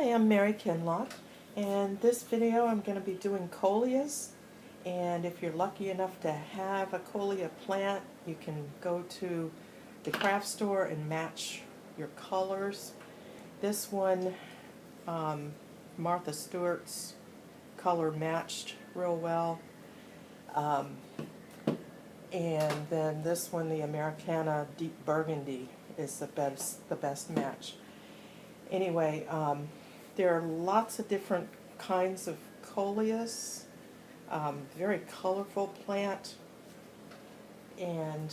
Hi, I'm Mary Kinlock, and this video I'm going to be doing Coleus. And if you're lucky enough to have a Coleus plant, you can go to the craft store and match your colors. This one, Martha Stewart's color matched real well. And then this one, the Americana Deep Burgundy, is the best match. Anyway, there are lots of different kinds of Coleus, very colorful plant, and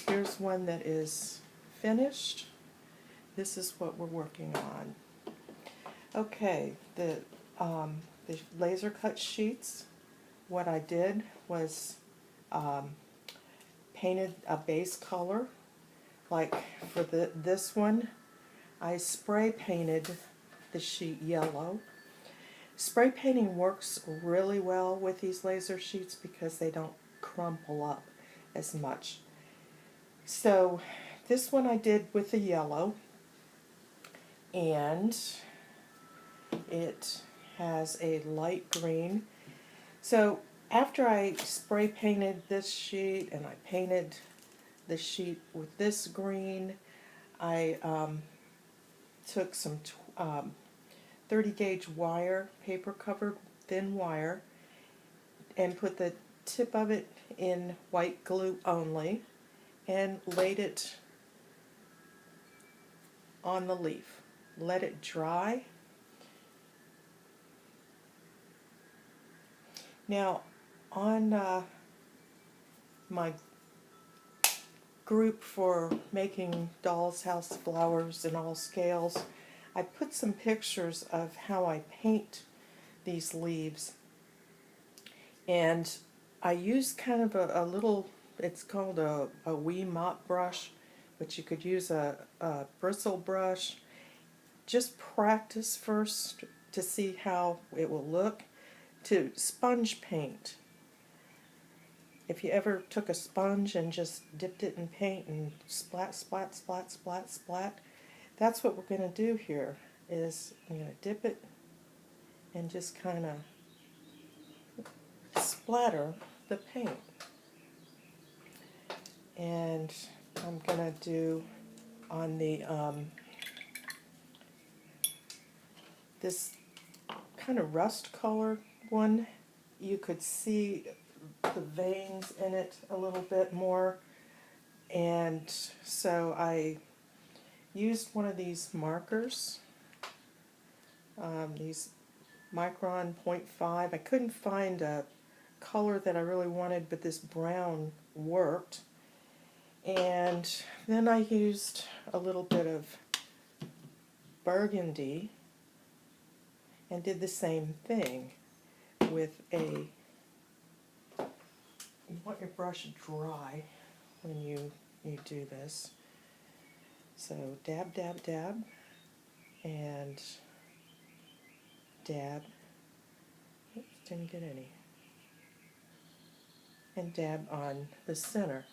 here's one that is finished. This is what we're working on. Okay, the laser cut sheets, what I did was painted a base color. Like for this one, I spray painted the sheet yellow. Spray painting works really well with these laser sheets because they don't crumple up as much. So this one I did with the yellow, and it has a light green. So after I spray painted this sheet and I painted the sheet with this green, I took some 30 gauge wire, paper covered thin wire, and put the tip of it in white glue only and laid it on the leaf. Let it dry. Now on my group for making doll's house flowers in all scales, I put some pictures of how I paint these leaves, and I use kind of a little, it's called a wee mop brush, but you could use a bristle brush. Just practice first to see how it will look. To sponge paint, if you ever took a sponge and just dipped it in paint and splat, splat, splat, splat, splat, that's what we're going to do here. Is I'm going to dip it and just kind of splatter the paint. And I'm going to do on the this kind of rust color one, you could see the veins in it a little bit more, and so I used one of these markers, these Micron 0.5. I couldn't find a color that I really wanted, but this brown worked. And then I used a little bit of burgundy and did the same thing with you want your brush dry when you do this. So dab, dab, dab, and dab. Oops, didn't get any. And dab on the center.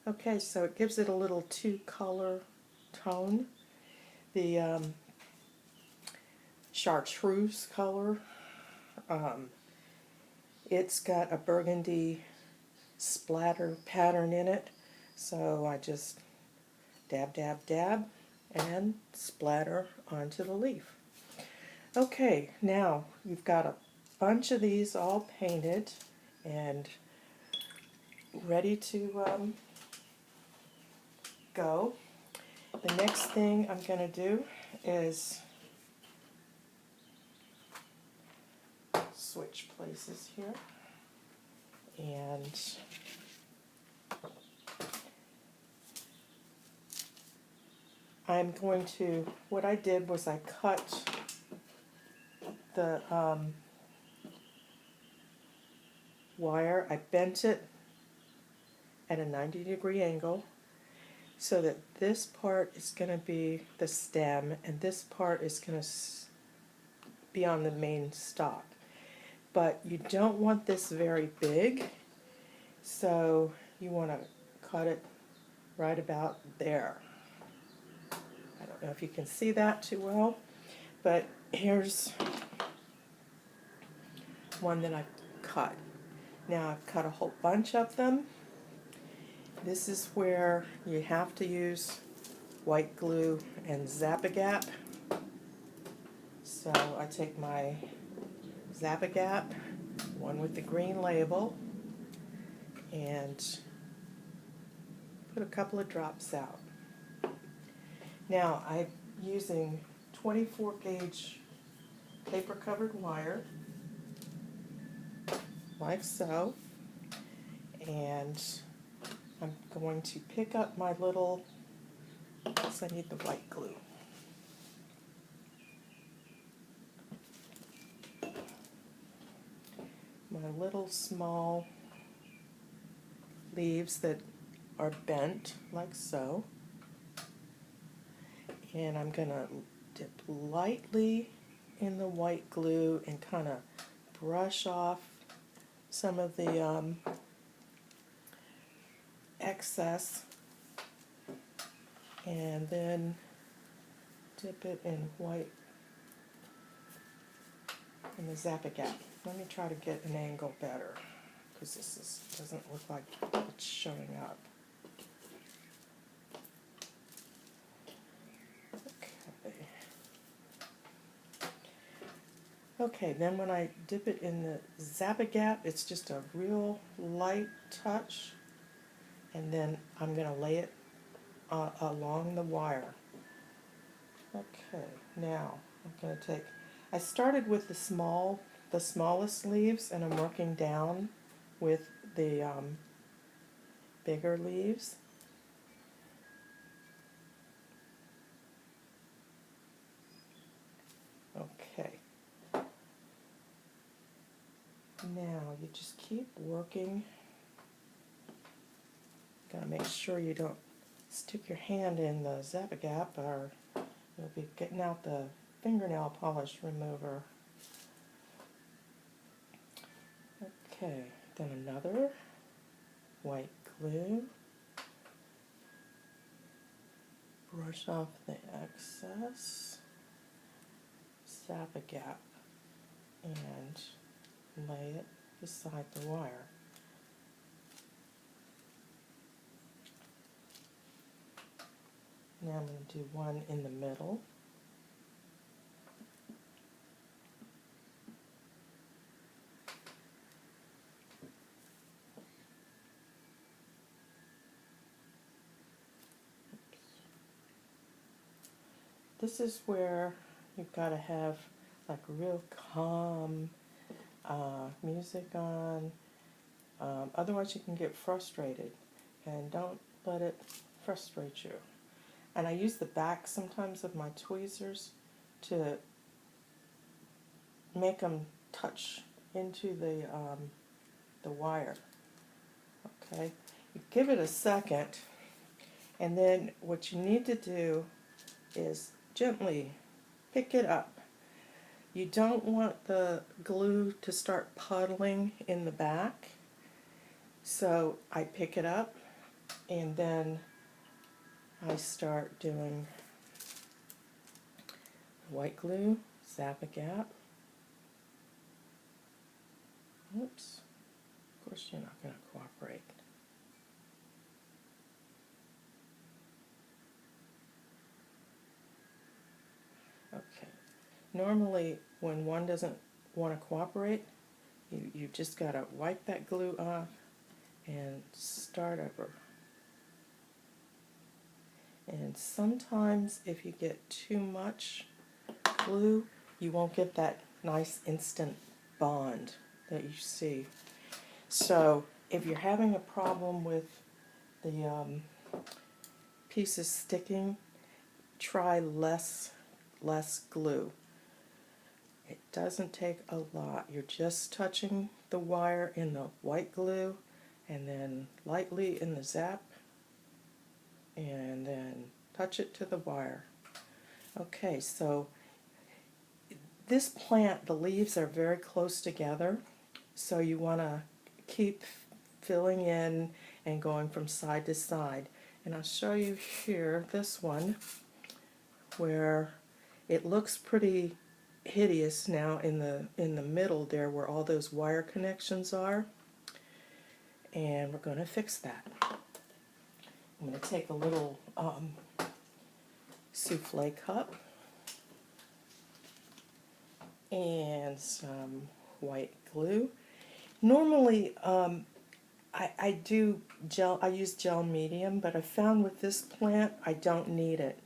Okay, so it gives it a little two-color tone. The chartreuse color, it's got a burgundy splatter pattern in it, so I just dab, dab, dab, and splatter onto the leaf. Okay, now you've got a bunch of these all painted and ready to go. The next thing I'm going to do is switch places here, and I'm going to, what I did was I cut the wire, I bent it at a 90-degree angle so that this part is going to be the stem and this part is going to be on the main stalk. But you don't want this very big, so you want to cut it right about there. I don't don't know if you can see that too well, but here's one that I've cut. Now I've cut a whole bunch of them. This is where you have to use white glue and Zap-A-Gap. So I take my Zap-A-Gap, one with the green label, and put a couple of drops out. Now I'm using 24 gauge paper covered wire, like so, and I'm going to pick up my little, I need the white glue. My little small leaves that are bent like so, and I'm going to dip lightly in the white glue and kind of brush off some of the excess, and then dip it in white in the Zap-A-Gap. Let me try to get an angle better, because doesn't look like it's showing up. Okay, then when I dip it in the Zap-A-Gap, it's just a real light touch, and then I'm going to lay it along the wire. Okay, now I'm going to take, I started with the smallest leaves, and I'm working down with the bigger leaves. Okay. Now you just keep working. Gotta make sure you don't stick your hand in the Zap-A-Gap, or you'll be getting out the fingernail polish remover. Okay, then another white glue. Brush off the excess. Zap-A-Gap and lay it beside the wire. Now I'm going to do one in the middle. This is where you've got to have like real calm music on, otherwise you can get frustrated, and don't let it frustrate you. And I use the back sometimes of my tweezers to make them touch into the wire. Okay, you give it a second, and then what you need to do is gently pick it up. You don't want the glue to start puddling in the back, so I pick it up and then I start doing white glue, Zap-A-Gap. Oops, of course you're not going to cooperate. Okay, normally when one doesn't want to cooperate, you just got to wipe that glue off and start over. And sometimes if you get too much glue, you won't get that nice instant bond that you see. So if you're having a problem with the pieces sticking, try less glue. It doesn't take a lot. You're just touching the wire in the white glue, and then lightly in the Zap, and then touch it to the wire. Okay, so this plant, the leaves are very close together, so you want to keep filling in and going from side to side. And I'll show you here this one where it looks pretty hideous now in the middle there where all those wire connections are, and we're going to fix that. I'm going to take a little souffle cup and some white glue. Normally I use gel medium, but I found with this plant I don't need it.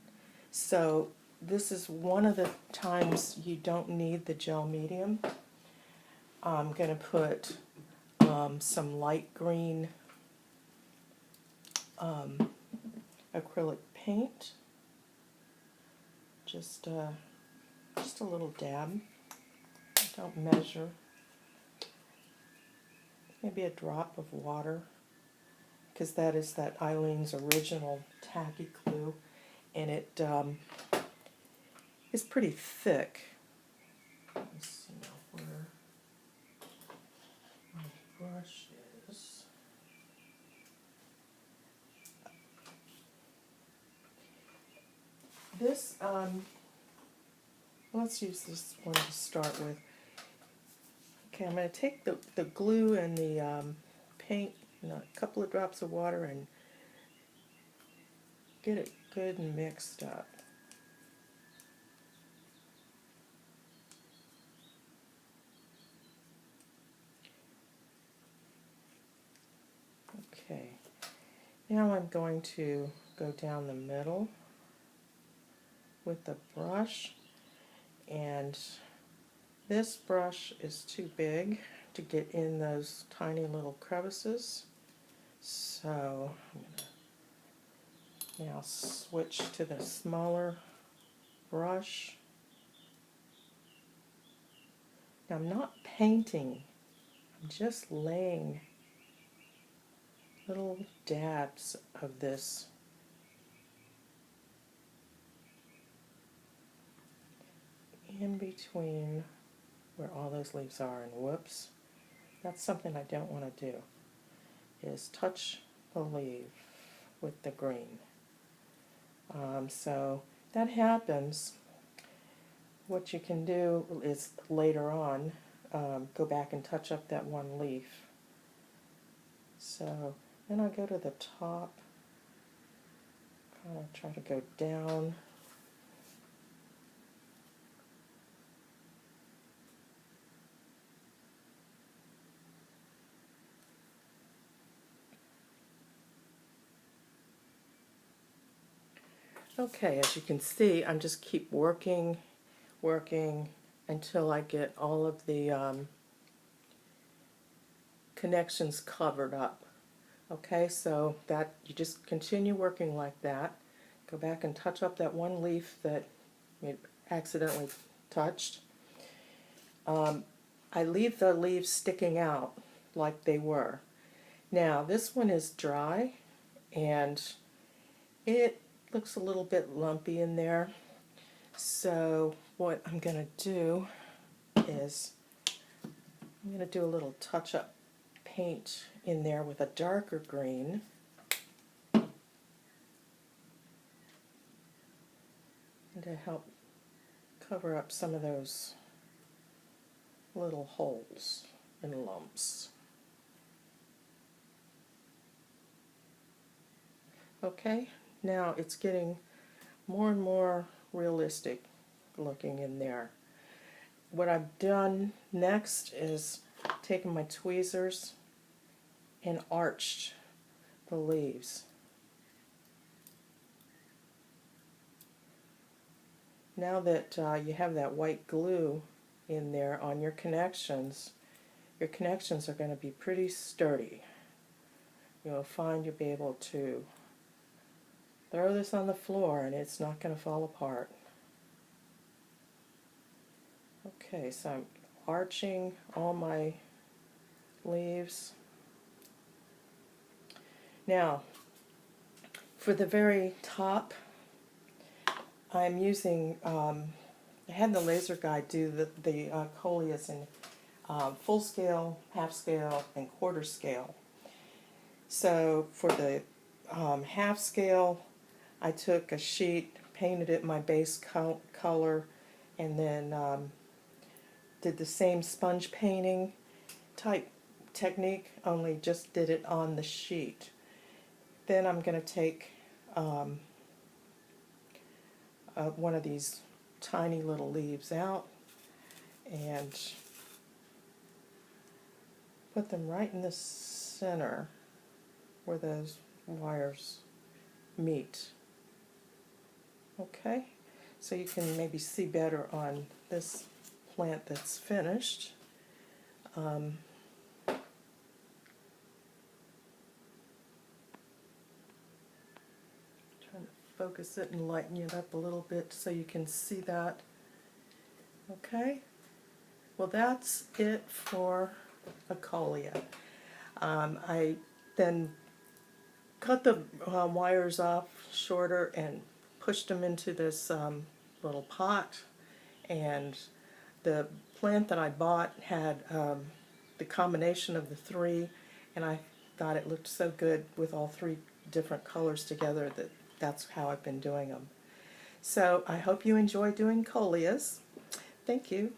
So this is one of the times you don't need the gel medium. I'm going to put some light green acrylic paint, just a little dab. Don't measure. Maybe a drop of water, because that is that Eileen's original tacky glue, and it is pretty thick. Let's see where my brush is. This, let's use this one to start with. Okay, I'm going to take the glue and the paint, a couple of drops of water, and get it good and mixed up. Okay, now I'm going to go down the middle with the brush, and this brush is too big to get in those tiny little crevices, so I'm going to now switch to the smaller brush. Now I'm not painting, I'm just laying little dabs of this in between where all those leaves are, and whoops, that's something I don't want to do, is touch the leaf with the green. So that happens. What you can do is later on go back and touch up that one leaf. So then I go to the top, kind of try to go down. Okay, as you can see, I'm just keep working until I get all of the connections covered up. Okay, so that you just continue working like that. Go back and touch up that one leaf that you accidentally touched. I leave the leaves sticking out like they were. Now this one is dry and it looks a little bit lumpy in there. So what I'm going to do is I'm going to do a little touch-up paint in there with a darker green. And to help cover up some of those little holes and lumps. Okay, now it's getting more and more realistic looking in there. What I've done next is taken my tweezers and arched the leaves. Now that you have that white glue in there on your connections are going to be pretty sturdy. You'll find you'll be able to throw this on the floor and it's not going to fall apart. Okay, so I'm arching all my leaves. Now, for the very top, I'm using, I had the laser guy do the Coleus in full scale, half scale, and quarter scale. So for the half scale, I took a sheet, painted it my base color, and then did the same sponge painting type technique, only just did it on the sheet. Then I'm going to take one of these tiny little leaves out and put them right in the center where those wires meet. Okay, so you can maybe see better on this plant that's finished. Trying to focus it and lighten it up a little bit so you can see that. Okay, well that's it for a Coleus. I then cut the wires off shorter and pushed them into this little pot, and the plant that I bought had the combination of the three, and I thought it looked so good with all three different colors together that that's how I've been doing them. So I hope you enjoy doing Coleus. Thank you.